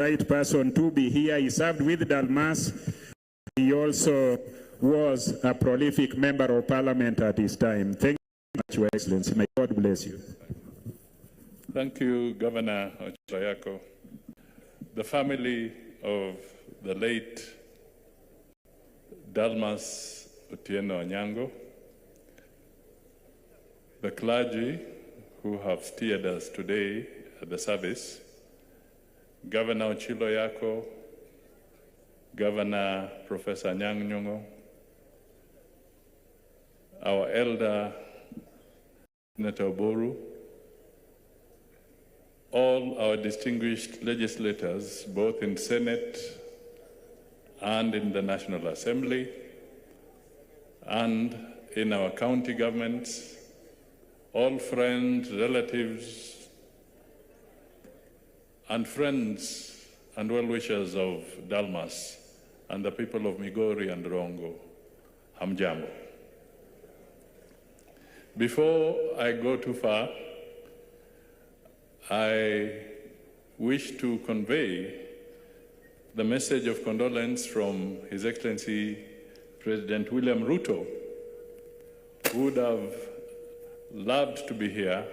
right person to be here. He served with Dalmas. He also was a prolific member of parliament at his time. Thank you very much, Your Excellency. May God bless you. Thank you, Governor Otieno. The family of the late Dalmas Otieno Onyango, the clergy who have steered us today at the service, Governor Otieno, Governor Professor Nyang' Nyong'o, our elder Senator Oboru, all our distinguished legislators, both in Senate and in the National Assembly, and in our county governments, all friends, relatives, and friends and well-wishers of Dalmas and the people of Migori and Rongo, hamjambo. Before I go too far, I wish to convey the message of condolence from His Excellency President William Ruto, who would have loved to be here,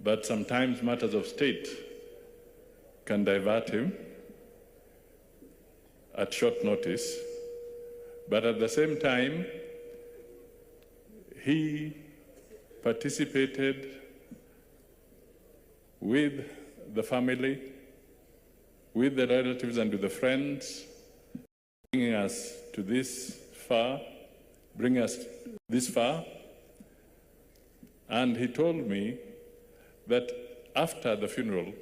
but sometimes matters of state can divert him at short notice. But at the same time, he participated with the family, with the relatives and with the friends, bringing us this far. And he told me that after the funeral,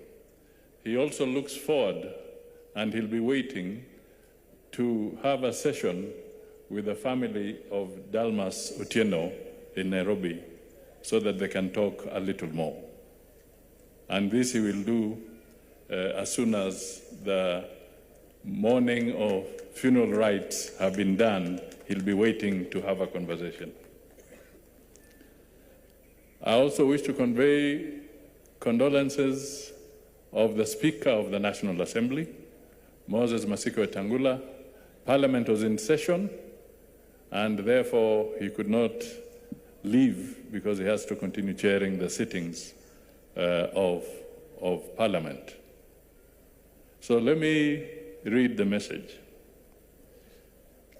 he also looks forward and he'll be waiting to have a session with the family of Dalmas Otieno in Nairobi so that they can talk a little more. And this he will do as soon as the morning of funeral rites have been done. He'll be waiting to have a conversation. I also wish to convey condolences of the Speaker of the National Assembly, Moses Masiko Wetangula. Parliament was in session, and therefore he could not leave because he has to continue chairing the sittings of Parliament. So let me read the message.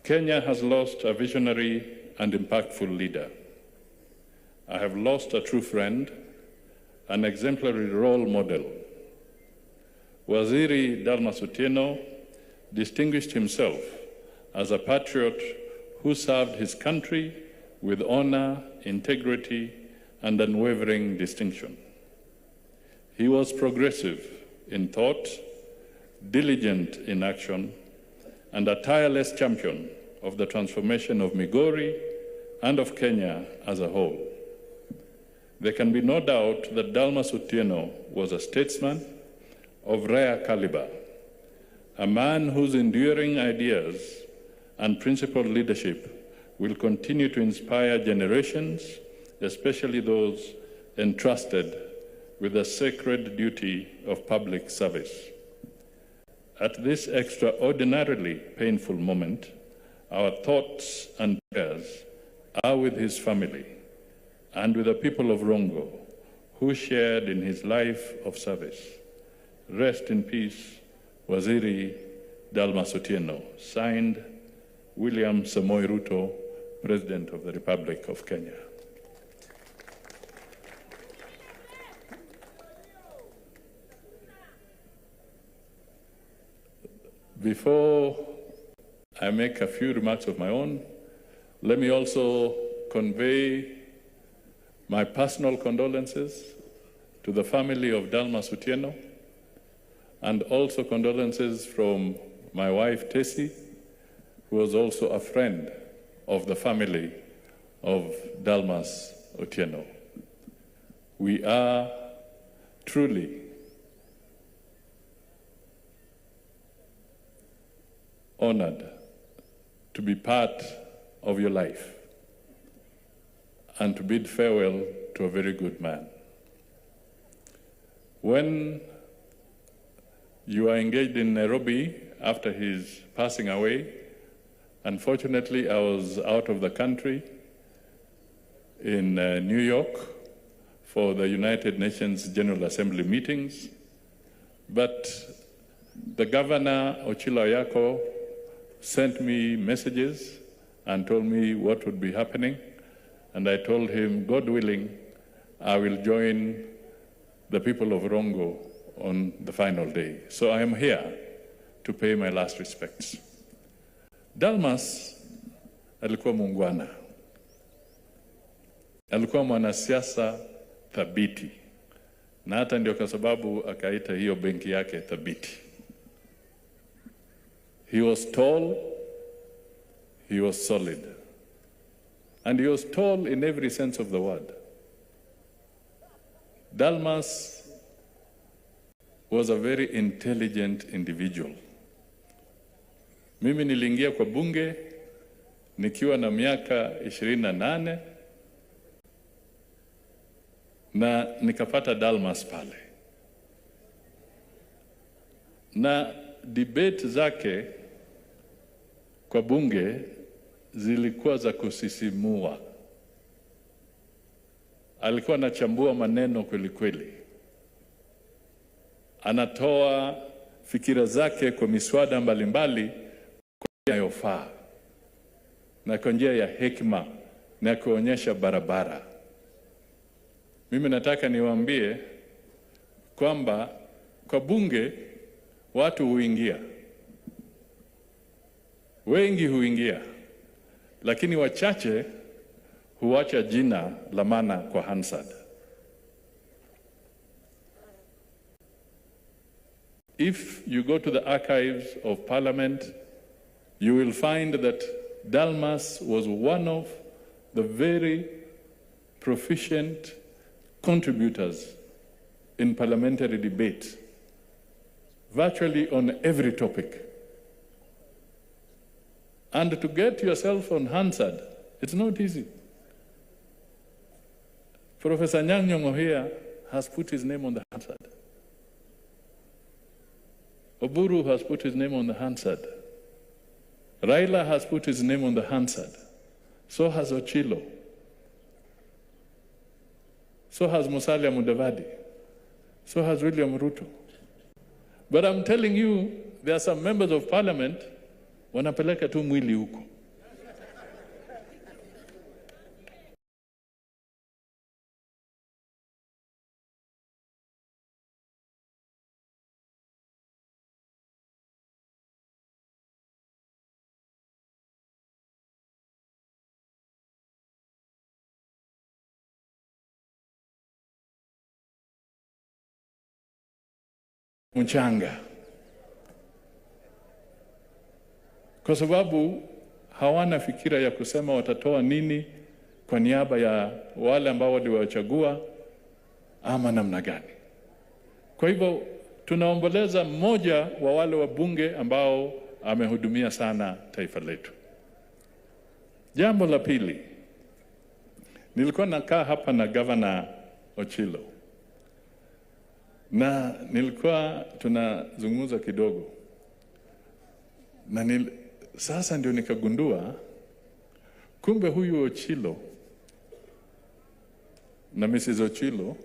Kenya has lost a visionary and impactful leader. I have lost a true friend, an exemplary role model. Waziri Dalmas Otieno distinguished himself as a patriot who served his country with honor, integrity, and unwavering distinction. He was progressive in thought, diligent in action, and a tireless champion of the transformation of Migori and of Kenya as a whole. There can be no doubt that Dalmas Otieno was a statesman of rare caliber, a man whose enduring ideas and principled leadership will continue to inspire generations, especially those entrusted with the sacred duty of public service. At this extraordinarily painful moment, our thoughts and prayers are with his family and with the people of Rongo who shared in his life of service. Rest in peace, Waziri Dalmas Otieno. Signed, William Samoei Ruto, President of the Republic of Kenya. Before I make a few remarks of my own, let me also convey my personal condolences to the family of Dalmas Otieno, and also condolences from my wife, Tessie, who was also a friend of the family of Dalmas Otieno. We are truly honored to be part of your life and to bid farewell to a very good man. When You are engaged in Nairobi after his passing away. Unfortunately, I was out of the country in New York for the United Nations General Assembly meetings. But the governor, Ochilo Ayako, sent me messages and told me what would be happening. And I told him, God willing, I will join the people of Rongo on the final day. So I am here to pay my last respects. Dalmas alikuwa muungwana. Alikuwa mwanasiasa thabiti. Na hata ndio kwa sababu akaita hiyo benki yake thabiti. He was tall, he was solid. And he was tall in every sense of the word. Dalmas was a very intelligent individual. Mimi niliingia kwa bunge nikiwa na miaka 28 na nikapata Dalmas pale. Na debate zake kwa bunge zilikuwa za kusisimua. Alikuwa anachambua maneno kweli kweli. Anatoa fikira zake kwa miswada mbalimbali kwa njia inayofaa na kwa njia ya hekima na kuonyesha barabara. Mimi nataka niwaambie kwamba kwa bunge watu huingia. Wengi huingia, lakini wachache huacha jina la maana kwa Hansard. If you go to the archives of Parliament, you will find that Dalmas was one of the very proficient contributors in parliamentary debate, virtually on every topic. And to get yourself on Hansard, it's not easy. Professor Nyang' Nyong'o here has put his name on the Hansard. Oburu has put his name on the Hansard. Raila has put his name on the Hansard. So has Ochilo. So has Musalia Mudavadi. So has William Ruto. But I'm telling you, there are some members of parliament wanapeleka tu mwili huko. Mchanga. Kwa sababu hawana fikira ya kusema watatoa nini kwa niaba ya wale ambao waliwachagua ama namna gani. Kwa hivyo tunaomboleza mmoja wa wale wabunge ambao amehudumia sana taifa letu. Jambo la pili, nilikuwa nakaa hapa na Governor Ochilo. Na nilikuwa tunazungumza kidogo. Na sasa ndio nikagundua kumbe huyu Ochilo na Mrs. Ochilo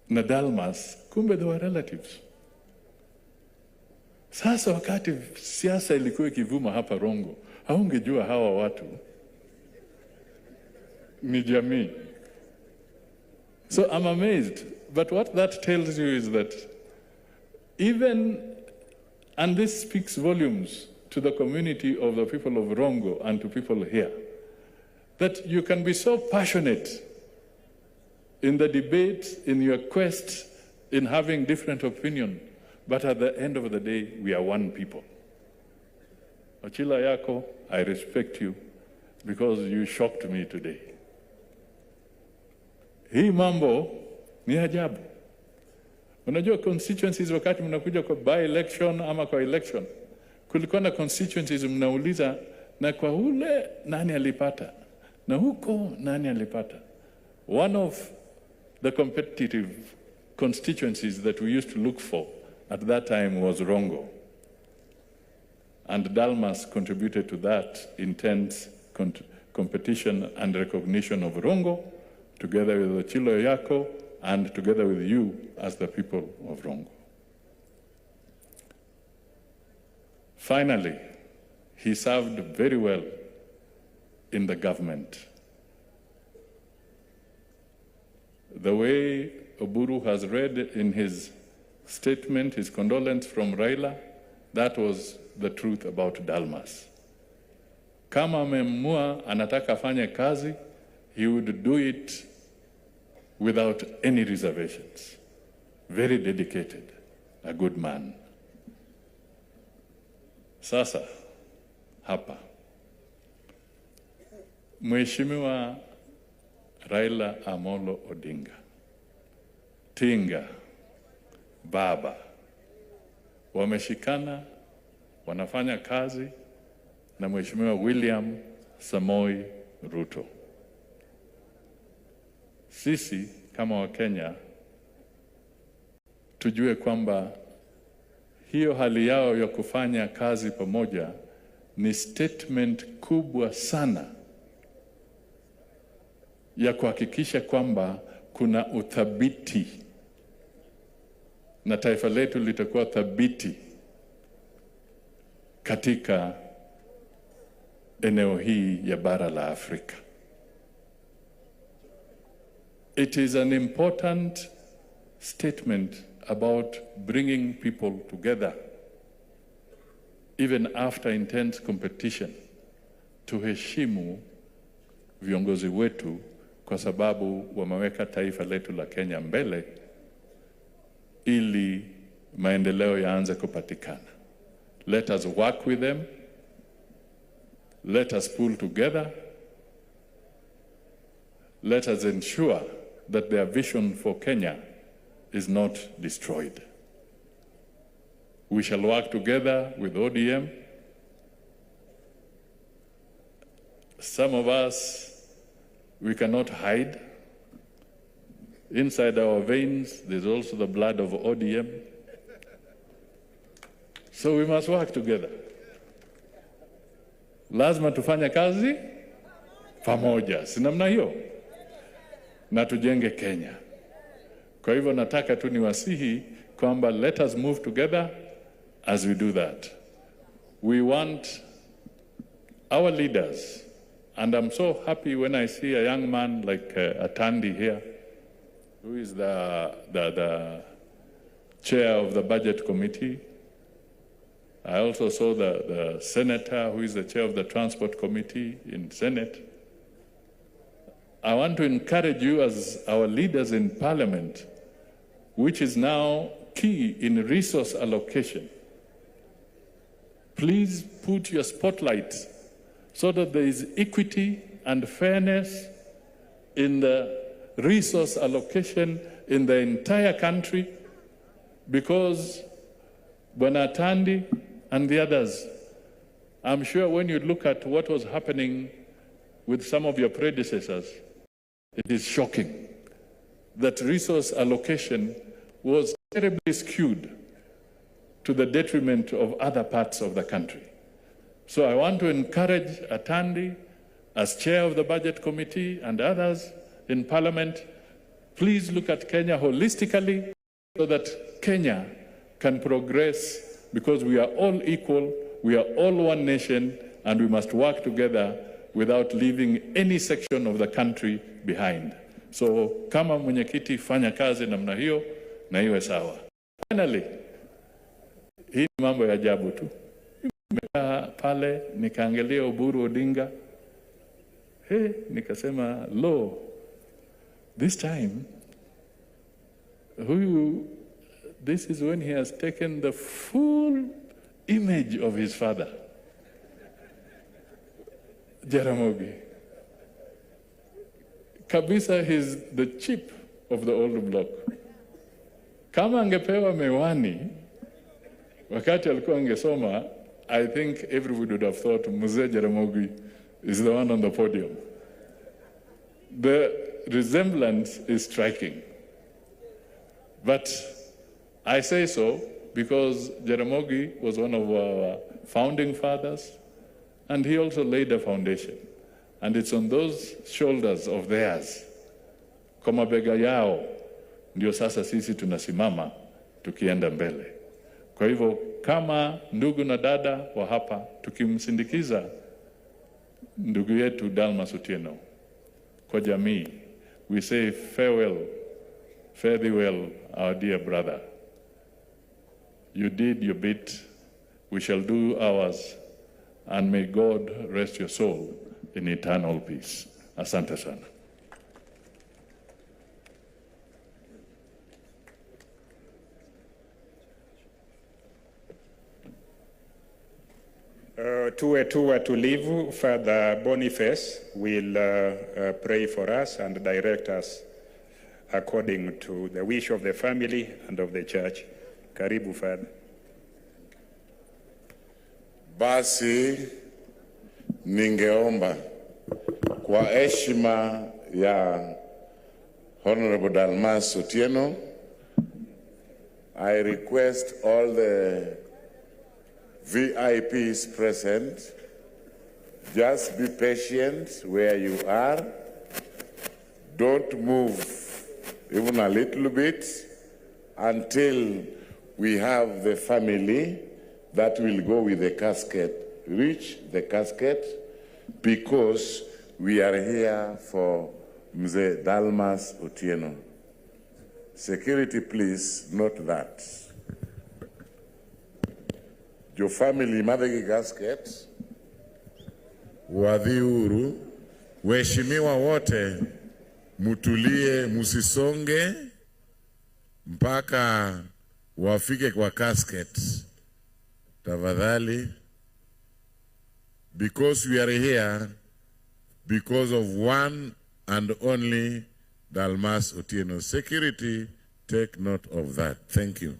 na Dalmas kumbe they were relatives. Sasa wakati siasa ilikuwa ikivuma hapa Rongo, haungejua hawa watu ni jamii. So I'm amazed. But what that tells you is that even, and this speaks volumes to the community of the people of Rongo and to people here, that you can be so passionate in the debate, in your quest, in having different opinion, but at the end of the day, we are one people. Ochilo Ayako, I respect you because you shocked me today. Hii mambo ni ajabu. Unajua constituencies wakati mnakuja kwa by-election ama kwa election, kulikuwa na constituencies mnauliza na kwa ule nani alipata, na huko nani alipata. One of the competitive constituencies that we used to look for at that time was Rongo. And Dalmas contributed to that intense competition and recognition of Rongo, together with Ochilo Yako, and together with you as the people of Rongo. Finally, he served very well in the government. The way Oburu has read in his statement, his condolence from Raila, that was the truth about Dalmas. Kama amemua anataka afanye kazi, he would do it without any reservations. Very dedicated, a good man. Sasa, hapa. Mheshimiwa Raila Amolo Odinga, Tinga, Baba, wameshikana, wanafanya kazi na Mheshimiwa William Samoei Ruto. Sisi kama Wakenya tujue kwamba hiyo hali yao ya kufanya kazi pamoja ni statement kubwa sana ya kuhakikisha kwamba kuna uthabiti na taifa letu litakuwa thabiti katika eneo hii ya bara la Afrika. It is an important statement about bringing people together, even after intense competition, tuheshimu viongozi wetu kwa sababu wameweka taifa letu la Kenya mbele ili maendeleo yaanze kupatikana. Let us work with them. Let us pull together. Let us ensure that their vision for Kenya is not destroyed. We shall work together with ODM. Some of us, we cannot hide. Inside our veins, there's also the blood of ODM. So we must work together. Lazima tufanye kazi pamoja. Si namna hiyo? Na tujenge Kenya. Kwa hivyo nataka tu niwasihi kwamba let us move together as we do that. We want our leaders, and I'm so happy when I see a young man like Atandi here, who is the chair of the budget committee. I also saw the senator who is the chair of the transport committee in Senate. I want to encourage you as our leaders in parliament, which is now key in resource allocation. Please put your spotlight so that there is equity and fairness in the resource allocation in the entire country, because Bonatandi and the others, I'm sure when you look at what was happening with some of your predecessors, it is shocking that resource allocation was terribly skewed to the detriment of other parts of the country. So I want to encourage Atandi, as chair of the budget committee, and others in parliament, please look at Kenya holistically so that Kenya can progress, because we are all equal, we are all one nation, and we must work together without leaving any section of the country behind. So kama mwenyekiti, fanya kazi namna hiyo na iwe sawa. Finally, hii ni mambo ya ajabu tu. Nimekaa pale nikaangalia Oburu Odinga. Nikasema, lo, this time, this is when he has taken the full image of his father, Jaramogi. Kabisa, he's the chip of the old block. Kama angepewa mewani, wakati alikuwa angesoma, I think everybody would have thought Mzee Jaramogi is the one on the podium. The resemblance is striking. But I say so because Jaramogi was one of our founding fathers, and he also laid a foundation. And it's on those shoulders of theirs, kwa mabega yao, ndio sasa sisi tunasimama tukienda mbele. Kwa hivyo kama ndugu na dada wa hapa, tukimsindikiza ndugu yetu Dalmas Otieno kwa jamii, we say farewell, fare thee well, our dear brother. You did your bit, we shall do ours, and may God rest your soul in eternal peace. Asante sana. Tuwe tulivu, Father Boniface will pray for us and direct us according to the wish of the family and of the church. Karibu, Father. Basi ningeomba kwa heshima ya Honorable Dalmas Otieno, I request all the VIPs present, just be patient where you are. Don't move even a little bit until we have the family that will go with the casket, reach the casket, because we are here for Mzee Dalmas Otieno. Security, please note that. Your family mabegi casket. Wadhiuru, waheshimiwa wote, mutulie, musisonge mpaka wafike kwa casket. Tafadhali, because we are here because of one and only Dalmas Otieno. Security, take note of that. Thank you.